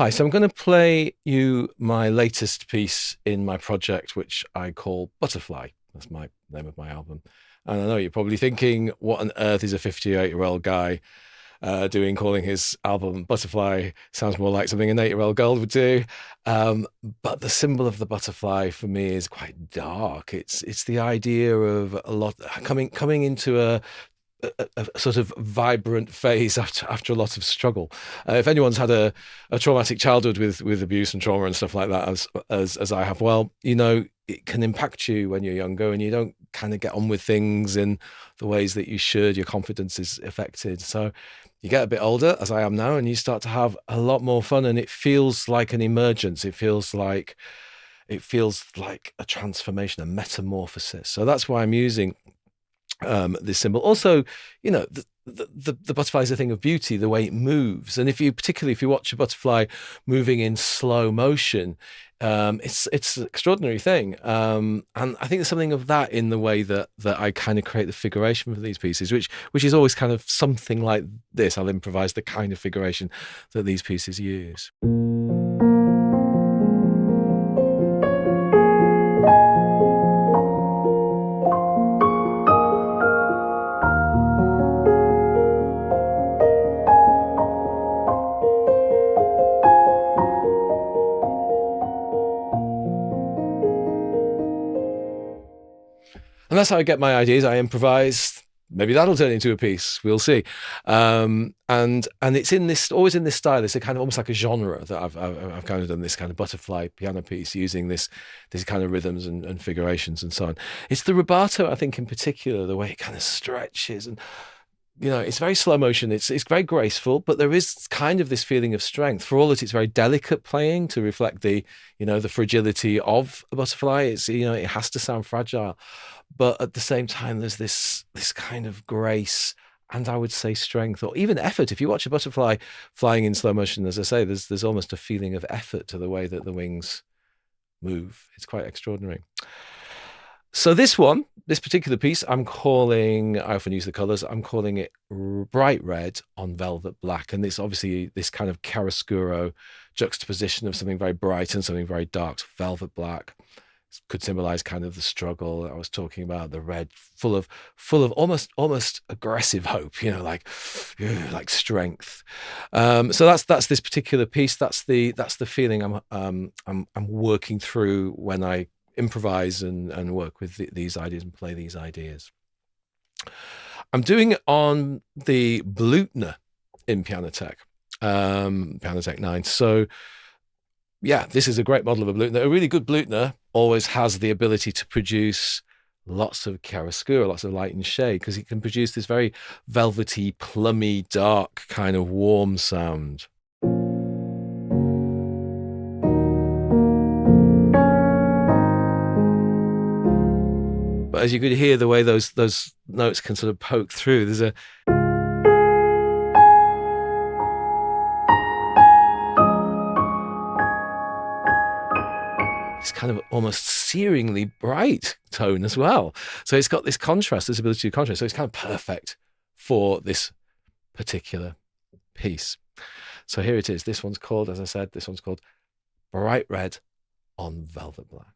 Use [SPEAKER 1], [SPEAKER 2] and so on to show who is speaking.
[SPEAKER 1] Hi, so I'm going to play you my latest piece in my project, which I call Butterfly. That's my name of my album. And I know you're probably thinking, what on earth is a 58-year-old guy doing, calling his album Butterfly? Sounds more like something an 8-year-old girl would do. But the symbol of the butterfly for me is quite dark. It's the idea of a lot coming into a sort of vibrant phase after a lot of struggle. If anyone's had a traumatic childhood with abuse and trauma and stuff like that, as I have, well, it can impact you when you're younger and you don't kind of get on with things in the ways that you should. Your confidence is affected. So you get a bit older, as I am now, and you start to have a lot more fun, and it feels like an emergence. It feels like a transformation, a metamorphosis. So that's why I'm using this symbol. Also, the butterfly is a thing of beauty, the way it moves. And particularly if you watch a butterfly moving in slow motion, it's an extraordinary thing. And I think there's something of that in the way that I kind of create the figuration for these pieces, which is always kind of something like this. I'll improvise the kind of figuration that these pieces use. And that's how I get my ideas. I improvise. Maybe that'll turn into a piece. We'll see. And it's always in this style. It's a kind of almost like a genre that I've kind of done this kind of butterfly piano piece using this kind of rhythms and figurations and so on. It's the rubato, I think, in particular, the way it kind of stretches and it's very slow motion. It's very graceful, but there is kind of this feeling of strength. For all that it's very delicate playing to reflect the fragility of a butterfly. It has to sound fragile, but at the same time, there's this kind of grace and I would say strength or even effort. If you watch a butterfly flying in slow motion, as I say, there's almost a feeling of effort to the way that the wings move. It's quite extraordinary. So this particular piece, I often use the colors, I'm calling it bright red on velvet black. And it's obviously this kind of chiaroscuro juxtaposition of something very bright and something very dark. So velvet black could symbolize kind of the struggle I was talking about, the red full of almost aggressive hope, like strength. So that's this particular piece. That's the feeling I'm working through when I improvise and work with these ideas and play these ideas. I'm doing it on the Blüthner in Pianotech 9. So yeah, this is a great model of a Blüthner. A really good Blüthner always has the ability to produce lots of chiaroscuro, lots of light and shade, because it can produce this very velvety, plummy, dark kind of warm sound. But as you could hear, the way those notes can sort of poke through, there's this kind of almost searingly bright tone as well. So it's got this contrast, this ability to contrast. So it's kind of perfect for this particular piece. So here it is. This one's called, as I said, bright red on velvet black.